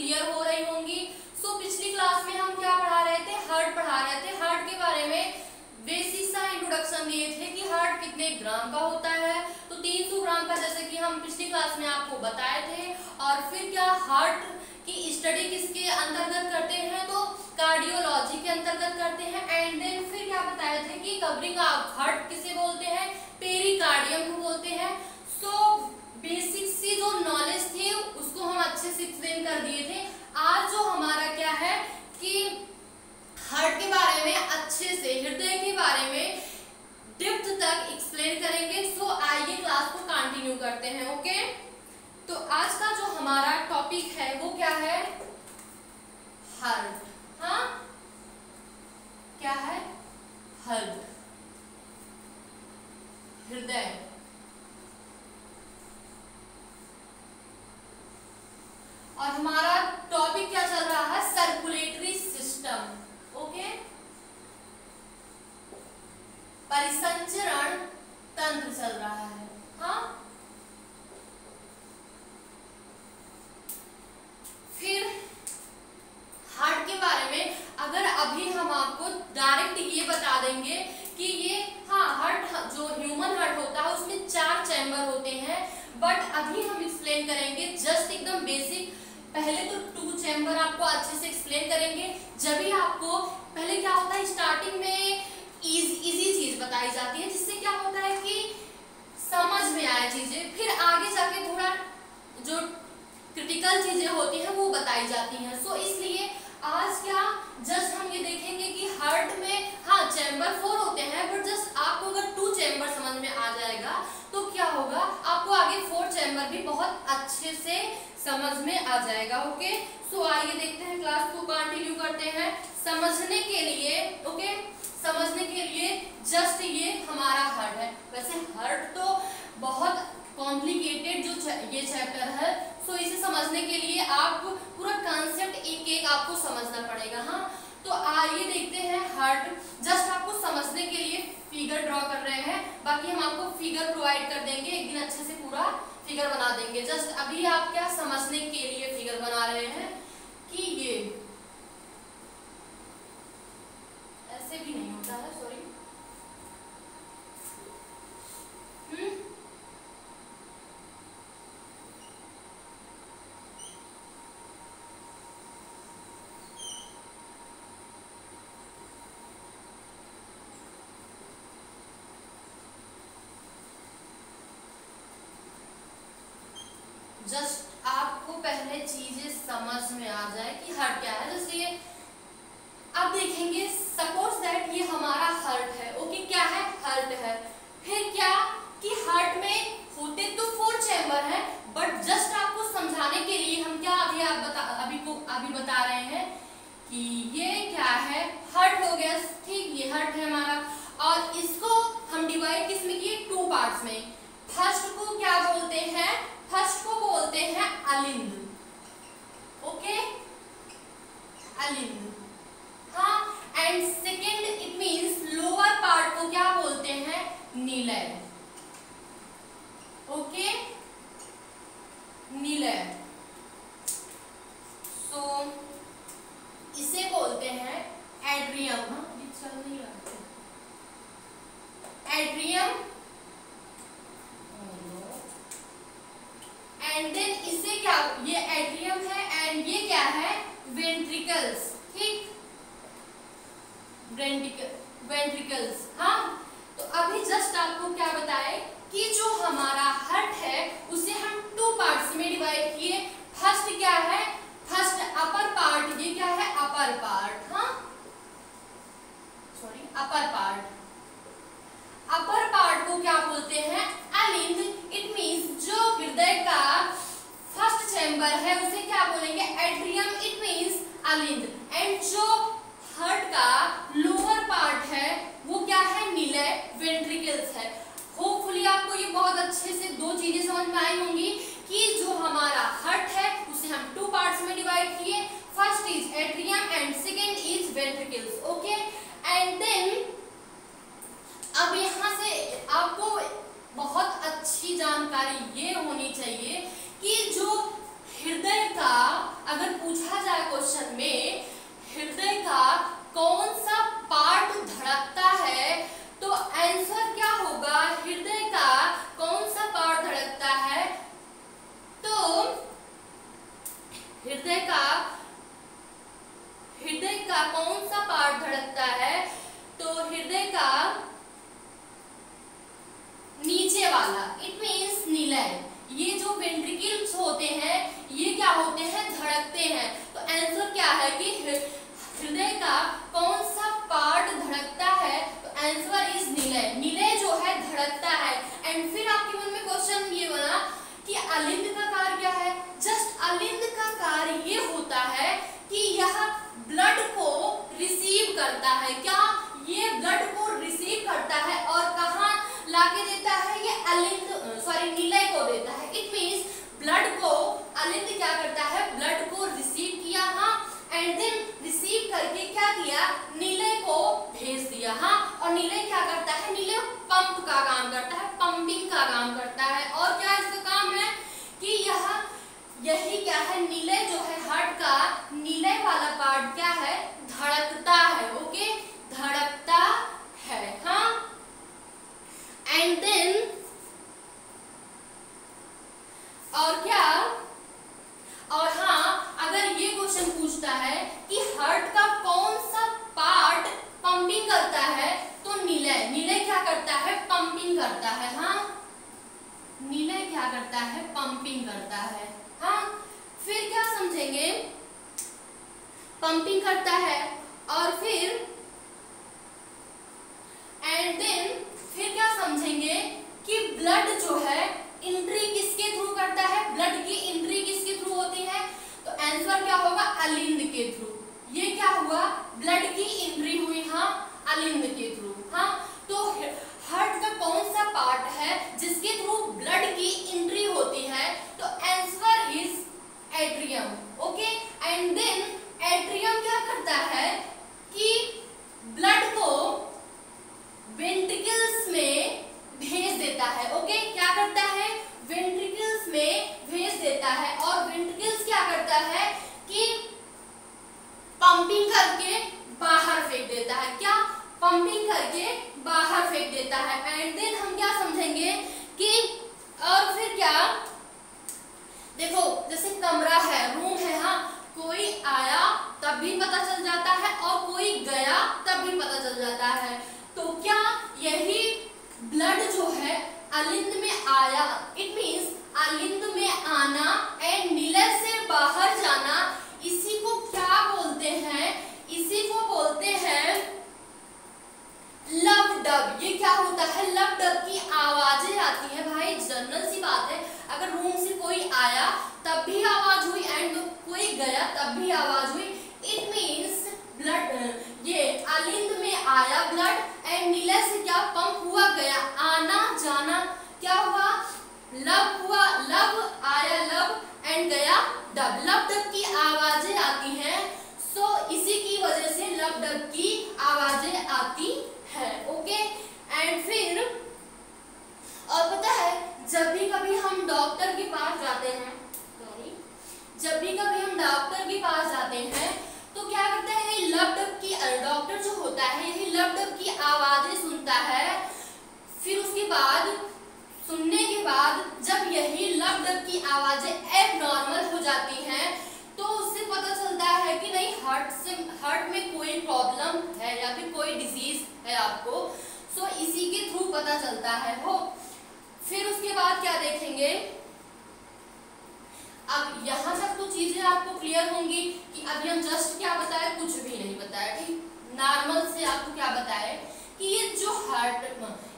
Clear हो रही होंगी। सो पिछली क्लास में हम क्या पढ़ा रहे थे, हार्ट पढ़ा रहे थे। हार्ट के बारे में बेसिक सा इंट्रोडक्शन दिए थे कि हार्ट कितने ग्राम का होता है, तो 300 ग्राम का, जैसे कि हम पिछली क्लास में आपको बताए थे। और फिर क्या हार्ट की स्टडी किसके अंतर्गत करते हैं, तो कार्डियोलॉजी के अंतर्गत करते हैं। एंड देन फिर क्या बताए थे कि कवरिंग ऑफ हार्ट किसे बोलते हैं, पेरिकार्डियम को बोलते हैं। सो बेसिक सी जो नॉलेज थी उसको हम अच्छे से एक्सप्लेन कर दिए थे। आज जो हमारा क्या है कि हार्ट के बारे में अच्छे से, हृदय के बारे में डेप्थ तक एक्सप्लेन करेंगे। सो आइए क्लास को कंटिन्यू करते हैं। ओके, तो आज का जो हमारा टॉपिक है वो क्या है, हार्ट। हाँ, क्या है, हार्ट, हृदय। और हमारा टॉपिक क्या चल रहा है, सर्कुलेटरी सिस्टम। ओके, परिसंचरण तंत्र चल रहा है। हाँ, फिर हार्ट के बारे में अगर अभी हम आपको डायरेक्ट ये बता देंगे कि ये, हाँ, हार्ट जो ह्यूमन हार्ट होता है उसमें 4 चैम्बर होते हैं, बट अभी हम एक्सप्लेन करेंगे जस्ट एकदम बेसिक। पहले तो 2 चैम्बर आपको अच्छे से एक्सप्लेन करेंगे, जब भी आपको पहले क्या होता है, स्टार्टिंग में इजी चीज बताई जाती है, जिससे क्या होता है कि समझ में आए चीजें, फिर आगे जाके थोड़ा जो क्रिटिकल चीजें होती हैं वो बताई जाती हैं। सो इसलिए आज क्या जस्ट हम ये देखेंगे कि हार्ट में, हाँ, चैम्बर 4 होते हैं, बट जस्ट आपको अगर 2 चैम्बर समझ में आ जाएगा तो क्या होगा, आपको आगे 4 चैम्बर भी बहुत अच्छे से समझ में आ जाएगा। ओके, सो आइए देखते हैं, क्लास को कंटिन्यू करते हैं। समझने के लिए, ओके, समझने के लिए जस्ट ये हमारा हार्ट है। वैसे हार्ट तो बहुत कॉम्प्लिकेटेड जो ये चैप्टर है, सो इसे समझने के लिए आप पूरा कॉन्सेप्ट एक एक आपको समझना पड़ेगा। हाँ, तो आइए देखते हैं हार्ट। जस्ट आपको समझने के लिए फिगर ड्रॉ कर रहे हैं, बाकी हम आपको फिगर प्रोवाइड कर देंगे, एक दिन अच्छे से पूरा फिगर बना देंगे। जस्ट अभी आप क्या समझने के लिए फिगर बना रहे हैं कि ये ऐसे भी नहीं होता है, सॉरी। जस्ट आपको पहले चीजें समझ में आ जाए कि हार्ट क्या है। जैसे ये अब देखेंगे, सपोज दैट ये हमारा हार्ट है। ओके, क्या है, हार्ट है। फिर क्या कि हार्ट में होते तो 4 चैम्बर हैं, बट जस्ट आपको समझाने के लिए हम क्या अभी बता रहे हैं कि ये क्या है, हार्ट हो गया। ठीक, ये हार्ट है हमारा, और इसको हम डिवाइड किस में किए, 2 पार्ट्स में। फर्स्ट को क्या बोलते हैं, फर्स्ट को बोलते हैं अलिंद। ओके, अलिंद। हाँ, and second it means lower part को क्या बोलते हैं, नीलय। ओके, नीलय। सो इसे बोलते हैं एड्रियम। हाँ, ये चल नहीं रहा, एड्रियम। एंड देन इसे क्या, ये एट्रियम है एंड ये क्या है, वेंट्रिकल्स। ठीक, वेंट्रिकल्स। हाँ, तो अभी जस्ट आपको क्या बताए कि जो हमारा हार्ट है उसे हम 2 पार्ट्स में डिवाइड किए। फर्स्ट क्या है, फर्स्ट अपर पार्ट, ये क्या है, अपर पार्ट। हाँ, sorry, upper part. Upper part को क्या बोलते हैं, अलिंद। इट मींस जो हृदय का फर्स्ट चैम्बर है उसे क्या बोलेंगे, एट्रियम। इट मींस अलिंद। एंड जो हार्ट का लोअर पार्ट है वो क्या है, नीलय, वेंट्रिकल्स है। होपफुली आपको ये बहुत अच्छे से 2 चीजें समझ में आई होंगी कि जो हमारा हार्ट है उसे हम 2 पार्ट्स में डिवाइड किए। First is atrium and second is ventricles. Okay, and then अब यहाँ से आपको बहुत अच्छी जानकारी ये होनी चाहिए कि जो हृदय का अगर पूछ हृदय का कौन सा पार्ट धड़कता है? तो हृदय का नीचे वाला, इट मीन्स निलय। ये जो वेंट्रिकल्स होते हैं ये क्या होते हैं? धड़कते हैं। तो आंसर क्या है कि हृदय का कौन सा पार्ट धड़कता है? तो आंसर इज निलय। निलय जो है धड़कता है। एंड फिर आपके मन में क्वेश्चन ये बना कि अलिंद का कार्य क्या है? जस्ट अलिंद का कार्य ये होता है कि यह ब्लड को रिसीव करता है। क्या? ये ब्लड को रिसीव करता है और कहाँ लाके देता है? ये अलिंद निलय को देता है। इट मीन्स ब्लड को अलिंद क्या करता है? ब्लड को रिसीव किया, हाँ, एंड देन रिसीव करके क्या किया? निलय को भेज दिया, हाँ। और निलय क्या करता है? निलय पंप का काम करता है, पंपिंग का काम करता है। और क्या इसका काम है कि यही क्या है? निलय जो है हार्ट का निलय वाला पार्ट क्या है? धड़कता है। ओके, धड़कता है, हाँ। एंड देन और क्या? और हाँ, अगर ये क्वेश्चन पूछता है कि हार्ट का कौन सा पार्ट पंपिंग करता है? तो निलय। निलय क्या करता है? पंपिंग करता है, हाँ। निलय क्या करता है? पंपिंग करता है, हाँ। फिर क्या समझेंगे? पंपिंग करता है और फिर एंड देन फिर क्या समझेंगे कि ब्लड जो है एंट्री किसके थ्रू करता है? ब्लड की एंट्री किसके थ्रू होती है? तो आंसर क्या होगा? अलिंद के थ्रू। ये क्या हुआ? ब्लड की एंट्री हुई, हाँ, अलिंद के थ्रू, हाँ। तो हार्ट का कौन सा पार्ट है जिसके थ्रू ब्लड की एंट्री होती है? तो answer is atrium. Okay, and then atrium क्या करता है कि ब्लड को वेंट्रिकल्स में भेज देता है। ओके, क्या करता है? वेंट्रिकल्स में भेज देता है। और वेंट्रिकल्स क्या करता है कि पंपिंग करके बाहर फेंक देता है। क्या? पंपिंग करके बाहर फेंक देता है। एंड देन हम क्या समझेंगे कि और फिर क्या? देखो, जैसे कमरा है, रूम है, हाँ, कोई आया तब भी पता चल जाता है और कोई गया तब भी पता चल जाता है। तो क्या यही ब्लड जो है अलिंद में आया, इट मीन्स अलिंद में आना एंड निलय से बाहर जाना, इसी को क्या बोलते हैं? इसी को बोलते हैं लब डब। ये क्या होता है? लब डब की आवाजें आती है। भाई जनरल सी बात है, अगर रूम से कोई आया तब भी आवाज हुई एंड कोई गया तब भी आवाज हुई। इट मीन्स ब्लड ये अलिंद में आया ब्लड एंड निलय से क्या पंप हुआ, गया, आना जाना क्या हुआ? लब हुआ, लब आया, लब एंड गया डब। लब डब की आवाजें आती हैं। सो इसी की वजह से लब डब की आवाजें आती है। ओके, एंड फिर और पता है जब भी कभी हम डॉक्टर के पास जाते हैं, जब भी कभी हम डॉक्टर के पास जाते हैं तो क्या करता है? लब डब की डॉक्टर जो होता है यही लब डब की आवाजें सुनता है। फिर उसके बाद सुनने के बाद जब यही लब डब की आवाजें एबनॉर्मल हो जाती हैं तो उससे पता चलता है कि नहीं हार्ट में कोई प्रॉब्लम है या फिर कोई डिजीज है आपको। सो इसी के थ्रू पता चलता है हो। फिर उसके बाद क्या देखेंगे? अब यहाँ तक तो चीजें आपको क्लियर होंगी कि अभी हम जस्ट क्या बताए, कुछ भी नहीं बताया, ठीक। नॉर्मल से आपको क्या बताए कि ये जो हार्ट,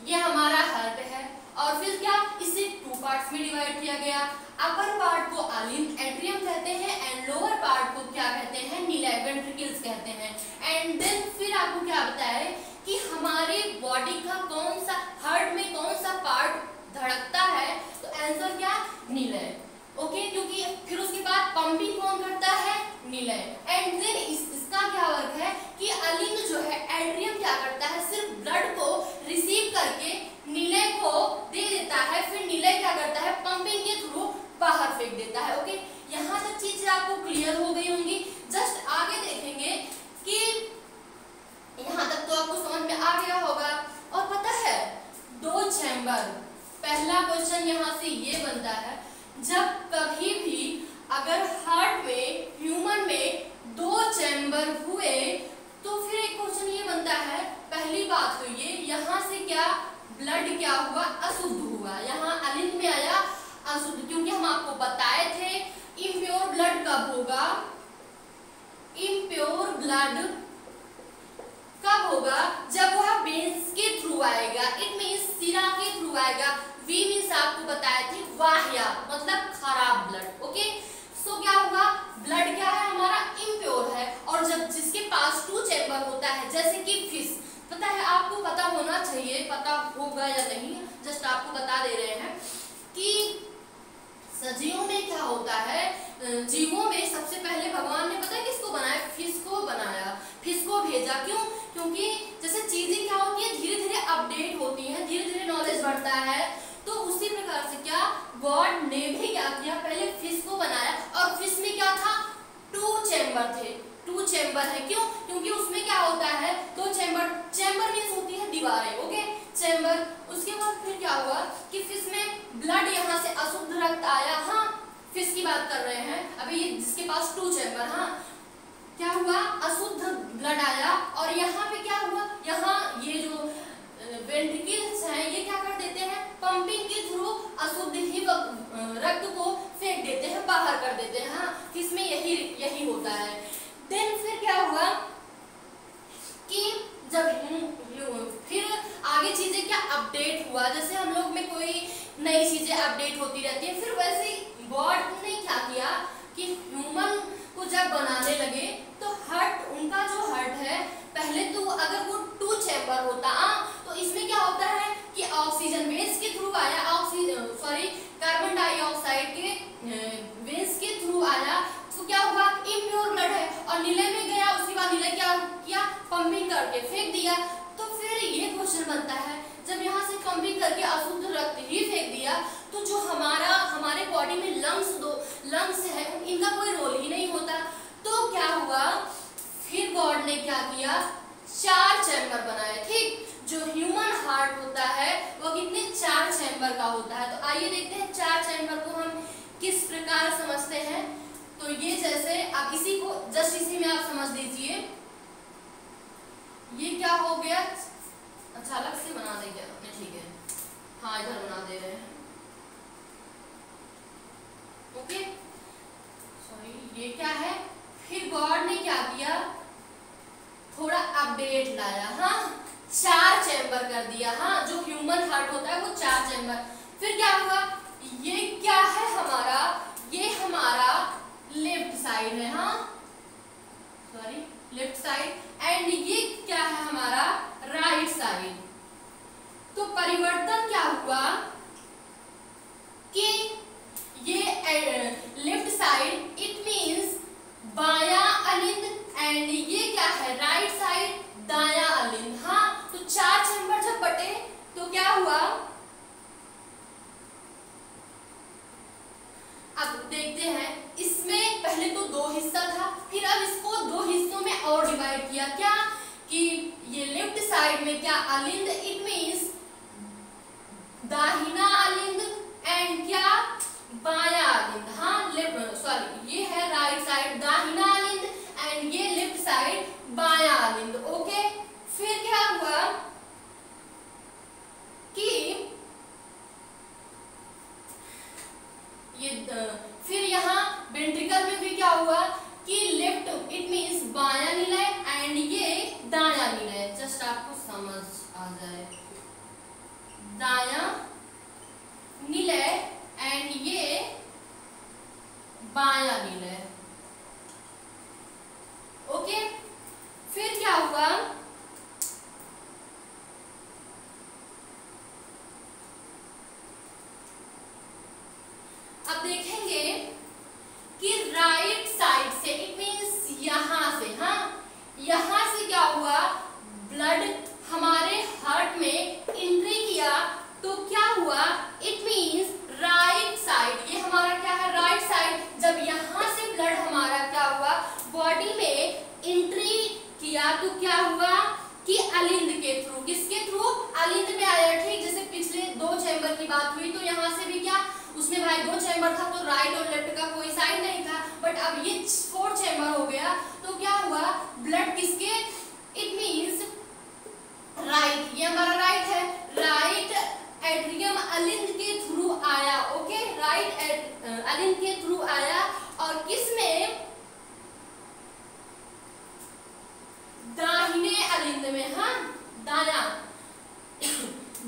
ये हमारा हार्ट है और फिर क्या इसे 2 पार्ट्स में डिवाइड किया गया। अपर पार्ट को अलिंद एट्रियम कहते हैं एंड लोअर पार्ट को क्या कहते हैं? निलय, वेंट्रिकल्स कहते हैं। एंड देन फिर आपको क्या बताया कि हमारे बॉडी का कौन सा, हार्ट में कौन सा पार्ट धड़कता है? तो आंसर क्या? निलय। ओके, क्योंकि फिर उसके बाद पंपिंग कौन करता है? निलय। एंड देन इसका क्या वर्क है कि अलिंद जो है एट्रियम क्या करता है? सिर्फ ब्लड को रिसीव करके निलय को दे देता है। फिर निलय क्या करता है? पंपिंग के थ्रू बाहर फेंक देता है। ओके, यहाँ तक चीजें आपको क्लियर हो गई होंगी। जस्ट आगे देखेंगे कि यहाँ तक तो आपको समझ में आ गया होगा। और पता है 2 चैम्बर, पहला क्वेश्चन यहाँ से ये बनता है, जब कभी भी अगर हार्ट में शिरा के थ्रू आएगा। वी मींस आपको बताए थे वाहिया मतलब खराब ब्लड। ओके, सो क्या होगा, ब्लड क्या है हमारा इम्प्योर है। और जब जिसके पास 2 चैम्बर होता है, जैसे कि फिश, पता है आपको, पता होना चाहिए, पता होगा या नहीं, जस्ट आपको बता दे रहे हैं कि सजीवों में क्या होता है, जीवों में सबसे पहले भगवान ने पता है किसको बनाया, फिश को बनाया, फिश को भेजा। क्यों? क्योंकि जैसे चीजें क्या होती है धीरे धीरे अपडेट होती हैं, धीरे धीरे नॉलेज बढ़ता है, तो उसी प्रकार से क्या गॉड ने भी क्या किया, पहले फिश को बनाया। और फिश में क्या था, 2 चैम्बर थे, 2 चैम्बर है। क्यों? क्योंकि उसमें क्या होता है 2 चैम्बर, चैम्बर मींस होती है दीवारें। Okay, chamber. उसके बाद फिर क्या हुआ कि फिश में ब्लड यहाँ से अशुद्ध रक्त आया। हाँ, फिश की बात कर रहे हैं अभी, ये जिसके पास 2 चैम्बर। हाँ, क्या हुआ, अशुद्ध ब्लड आया। और यहाँ पे क्या हुआ, यहाँ ये जो वेंट्रिकल्स हैं ये क्या कर देते हैं, पंपिंग के थ्रू अशुद्ध ही रक्त को फेंक देते हैं, बाहर कर देते हैं। हाँ, फिश में यही होता है। देन फिर क्या हुआ कि जब फिर आगे चीजें क्या अपडेट हुआ, जैसे हम लोग में कोई नई चीजें अपडेट होती रहती है, फिर वैसे गॉड ने क्या किया कि ह्यूमन को जब बनाने लगे तो हार्ट, उनका जो हार्ट है, पहले तो अगर वो 2 चैम्बर होता तो इसमें क्या होता है कि ऑक्सीजन वेंस के थ्रू आया, कार्बन डाइऑक्साइड के वेंस के थ्रू आया, तो क्या हुआ, इम्प्योर ब्लड है और नीले में गया। उसके बाद नीले क्या किया, पंपिंग करके फेंक दिया। तो फिर ये क्वेश्चन बनता है, जब यहाँ से पंपिंग करके अशुद्ध रक्त ही फेंक दिया, तो जो हमारे बॉडी में लंग्स है, इनका कोई रोल ही नहीं होता। तो क्या हुआ, फिर गॉड ने क्या किया, 4 चैम्बर बनाए। ठीक, जो ह्यूमन हार्ट होता है वो कितने, 4 चैम्बर का होता है। तो आइए देखते हैं 4 चैम्बर को हम किस प्रकार समझते हैं। तो ये जैसे आप इसी को जस्ट इसी में आप समझ लीजिए, ये क्या हो गया, अच्छा अलग से बना देंगे अपने, ठीक है, हाँ इधर बना दे रहे हैं। ओके, सॉरी, ये क्या है, फिर गॉड ने क्या किया, थोड़ा अपडेट लाया। हाँ, 4 चैम्बर कर दिया। हाँ, जो ह्यूमन हार्ट होता है वो 4 चैम्बर। फिर क्या हुआ, ये क्या है हमारा, ये हमारा लेफ्ट साइड है। हाँ, सॉरी, लेफ्ट साइड, एंड ये क्या है हमारा राइट साइड। तो परिवर्तन क्या हुआ कि ये लेफ्ट साइड इट मींस बायां अलिंद, एंड ये क्या है राइट साइड दायां अलिंद। हाँ, तो 4 चैम्बर जब बटे तो क्या हुआ, अब देखते हैं, इसमें पहले तो 2 हिस्सा था, फिर अब इसको 2 हिस्सों में और डिवाइड किया। क्या कि ये लेफ्ट साइड में क्या अलिंद, इट मींस दाहिना अलिंद, एंड क्या बायां अलिंद। हाँ, ये है राइट साइड दाहिना अलिंद, एंड ये लेफ्ट साइड बायां अलिंद। ओके, फिर क्या हुआ कि फिर यहाँ वेंट्रिकल में भी क्या हुआ कि लेफ्ट इट मींस बायां निलय, एंड ये दायां निलय, जस्ट आपको समझ आ जाए, दायां निलय एंड ये बायां निलय। ओके, फिर क्या हुआ, अब देखेंगे कि राइट साइड से इट मींस यहां से, हाँ यहां से क्या हुआ, ब्लड हमारे हार्ट में एंट्री किया, तो क्या हुआ, इट मींस राइट साइड, ये हमारा क्या है राइट साइड, जब यहां से ब्लड हमारा क्या हुआ बॉडी में एंट्री किया, तो क्या हुआ कि अलिंद के थ्रू, किसके थ्रू, अलिंद में आया। ठीक, जैसे पिछले 2 चैम्बर की बात हुई, तो यहाँ से भी क्या, उसमें भाई 2 चैम्बर था, तो राइट और लेफ्ट का कोई साइड नहीं था, बट अब ये 4 चैम्बर हो गया, तो क्या हुआ, ब्लड किसके, इट मींस राइट, ये हमारा राइट है, राइट एट्रियम अलिंद के थ्रू आया। ओके, राइट अलिंद के थ्रू आया, और किसमें, दाहिने अलिंद में। हाँ,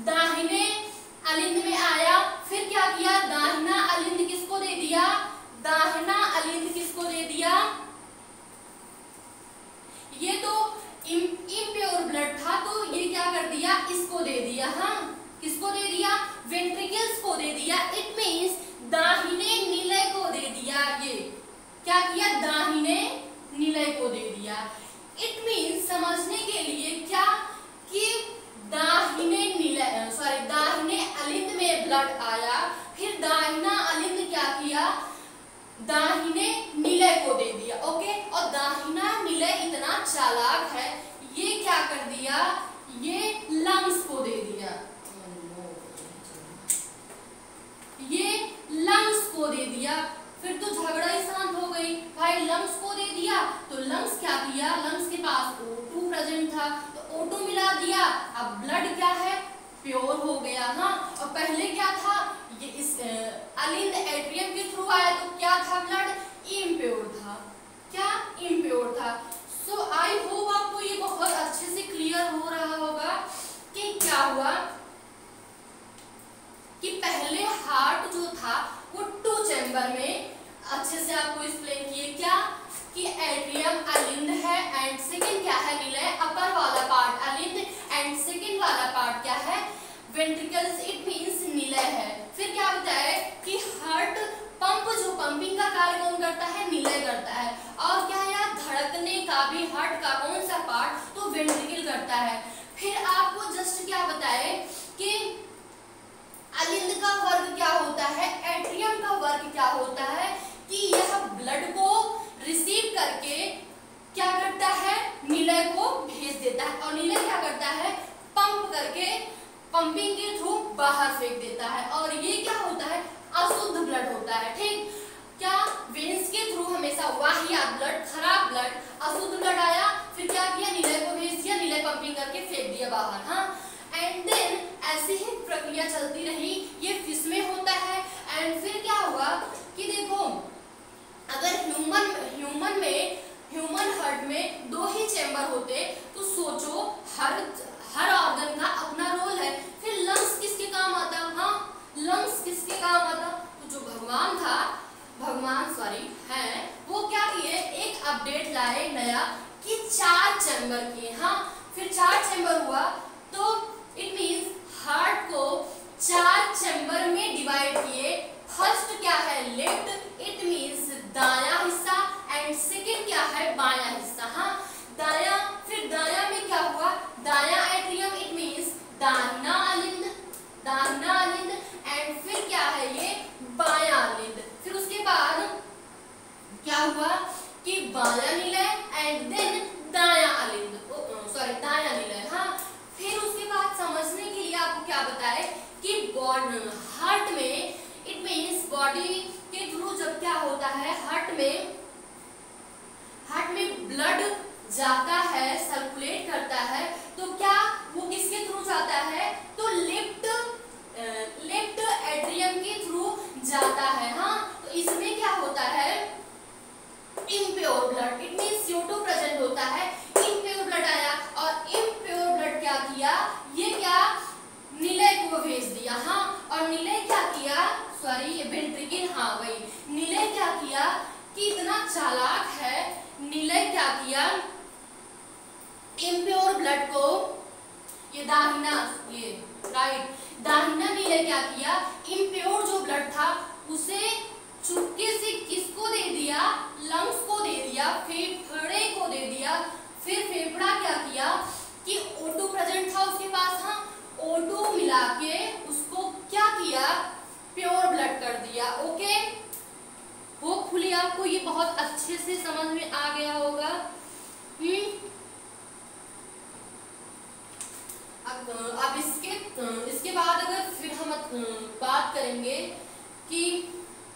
दाहिने अलिंद में आया, फिर क्या किया, दाहिना अलिंद किसको दे दिया, दाहिना अलिंद किसको दे दिया, ये तो इम्प्योर ब्लड था तो ये क्या कर दिया, इसको दे दिया। हाँ, किसको दे दिया, वेंट्रिकल्स को दे दिया। इट मींस दाहिने निलय को दे दिया। ये क्या किया, दाहिने निलय को दे दिया। इट मींस समझने के लिए क्या कि दाहिने निलय दाहिने अलिंद में ब्लड आया, फिर दाहिना अलिंद क्या किया, दाहिने निलय को दे दिया। ओके, और दाहिना निलय इतना चालाक है, ये क्या कर दिया, ये लंग्स को दे दिया, ये लंग्स को दे दिया। फिर तो झगड़ा ही शांत हो गई, भाई लंग्स को दे दिया तो लंग्स क्या किया, लंग्स के पास O2 प्रेजेंट था तो O2 मिला दिया। अब ब्लड क्या है, प्योर हो गया। हाँ, और पहले क्या था, ये इस अलिंद एट्रियम के थ्रू आया तो क्या था, ब्लड इम्प्योर था। क्या इम्प्योर था। सो आई होप आपको ये बहुत अच्छे से क्लियर हो रहा होगा कि क्या हुआ कि पहले हार्ट जो था वो 2 चैम्बर में अच्छे से आपको एक्सप्लेन किए, क्या कि एट्रियम अलिंद है एंड सेकंड क्या है, निलय। अपर वाला पार्ट अलिंद एंड सेकंड वाला पार्ट क्या है, वेंट्रिकल्स। इट मींस निलय है। फिर क्या होता है कि हार्ट पंप, जो पंपिंग का कार्य कौन करता है, निलय करता है। और क्या है, धड़कने का भी हार्ट का कौन सा पार्ट, तो वेंट्रिकल करता है। फिर आपको जस्ट क्या बताए कि अलिंद का वर्क क्या होता है, एट्रियम का वर्क क्या होता है कि यह ब्लड को रिसीव करके क्या करता है, निलय को भेज देता है। और निलय क्या करता है, पंप करके पंपिंग के थ्रू बाहर फेंक देता है। और ये क्या होता है, अशुद्ध ब्लड होता है। ठीक, क्या वेन्स के थ्रू हमेशा वाहियात ब्लड, खराब ब्लड, अशुद्ध ब्लड आया, फिर क्या किया, निलय को भेज दिया, निलय पंपिंग करके फेंक दिया बाहर। हाँ, एंड देन ऐसी ही प्रक्रिया चलती रही। ये फिश में होता है। एंड फिर क्या हुआ कि देखो, अगर ह्यूमन हार्ट में 2 ही चैम्बर होते तो सोचो हर ऑर्गन का अपना रोल है। फिर लंग्स किसके काम आता, हाँ लंग्स किसके काम आता, तो जो भगवान है वो क्या किए, एक अपडेट लाए नया कि 4 चैम्बर किए। हाँ, फिर 4 चैम्बर हुआ तो इट मींस हार्ट को 4 चैम्बर में डिवाइड किए। फर्स्ट क्या है, लेफ्ट, इट मींस दायां हिस्सा, एंड सेकंड क्या है, बायां हिस्सा। हाँ, दायां, फिर दायां में क्या हुआ, दायां एट्रियम, इट मींस दाहिना अलिंद, एंड फिर क्या है, ये बायां अलिंद। फिर उसके बाद क्या हुआ कि बायां निलय एंड देन दायां अलिंद, दायां निलय। हाँ, फिर उसके बाद समझने के लिए आपको क्या बताए कि हार्ट में, इट मींस बॉडी के थ्रू जब क्या होता है, हार्ट में ब्लड जाता है, सर्कुलेट करता है, तो क्या वो किसके थ्रू जाता है, तो लेफ्ट एट्रियम के थ्रू जाता है। हाँ, तो इसमें क्या होता है, impure blood, it means CO2 present होता है। इम्प्योर ब्लड आया और इम्प्योर ब्लड क्या किया, ये क्या, निलय को भेज दिया। हाँ, और निलय क्या किया, ये वेंट्रिकल, हाँ वही, निलय क्या किया कि इतना चालाक है, निलय क्या किया, इम्प्योर ब्लड को, ये दाहिना, ये राइट, दाहिना निलय क्या किया, इम्प्योर जो ब्लड था उसे चुपके से किसको दे दिया, लंग्स को दे दिया, फेफड़े को दे दिया। फिर फेफड़ा क्या किया कि O2 प्रेजेंट था उसके पास। हाँ, O2 मिला के उसको क्या किया, प्योर ब्लड कर दिया। ओके, होपफुली आपको ये बहुत अच्छे से समझ में आ गया होगा। अब इसके बाद अगर फिर हम बात करेंगे कि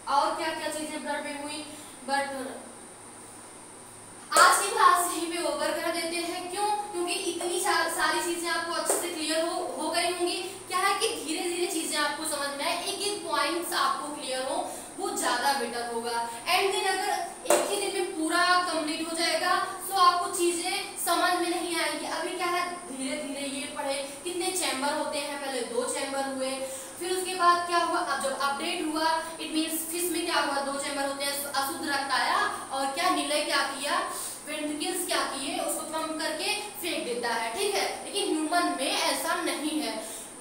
और क्या क्या चीजें ब्लड में हुई, बट आज की क्लास यहीं पे ओवर कर देते हैं। क्यों, क्योंकि इतनी सारी चीजें आपको अच्छे से क्लियर हो गई होंगी। क्या है कि धीरे धीरे चीजें आपको समझ में आए, एक पॉइंट्स आपको क्लियर हो, वो ज्यादा बेटर होगा। एंड देन अगर एक ही दिन में पूरा कंप्लीट हो जाएगा तो आपको चीजें समझ में नहीं आएंगी। अभी क्या है, धीरे धीरे ये पढ़े, कितने चैम्बर होते हैं, पहले 2 चैम्बर हुए, फिर जब अपडेट हुआ, इट मींस फिश में क्या हुआ, 2 चैम्बर होते हैं, अशुद्ध रक्त आया और क्या निलय क्या किया, वेंट्रिकल्स क्या किए, उसको पंप करके फेंक देता है, ठीक है। लेकिन ह्यूमन में ऐसा नहीं है।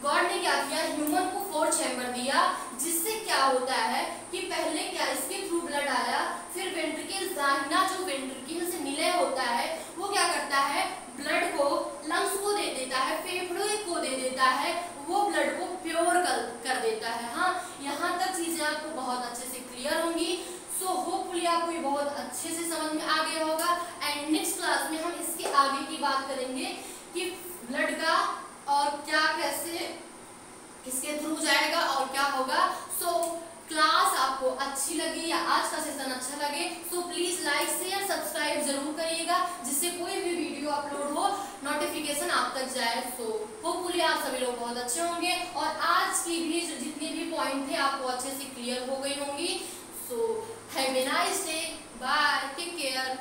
गॉड ने क्या किया, ह्यूमन को 4 चैम्बर दिया, जिससे क्या होता है कि पहले क्या इसके थ्रू ब्लड आया, फिर वेंट्रिकल्स दाहिना जो वेंट्रिकल से निलय होता है वो क्या करता है, ब्लड को लंग्स को दे देता है, फेफड़ों को दे देता है, वो ब्लड को प्योर कर देता है। हाँ, यहाँ तक चीजें आपको बहुत अच्छे से क्लियर होंगी। सो होपफुली आपको ये बहुत अच्छे से समझ में आ गया होगा। एंड नेक्स्ट क्लास में हम इसके आगे की बात करेंगे कि ब्लड का और क्या कैसे किसके थ्रू जाएगा और क्या होगा। सो क्लास आपको अच्छी लगी या आज का सेशन अच्छा लगे तो प्लीज लाइक शेयर सब्सक्राइब जरूर करिएगा, जिससे कोई भी वीडियो अपलोड हो नोटिफिकेशन आप तक जाए। सो होपफुली आप सभी लोग बहुत अच्छे होंगे और आज की भी जितने भी पॉइंट थे आपको अच्छे से क्लियर हो गई होंगी। So have a nice day, bye, take care.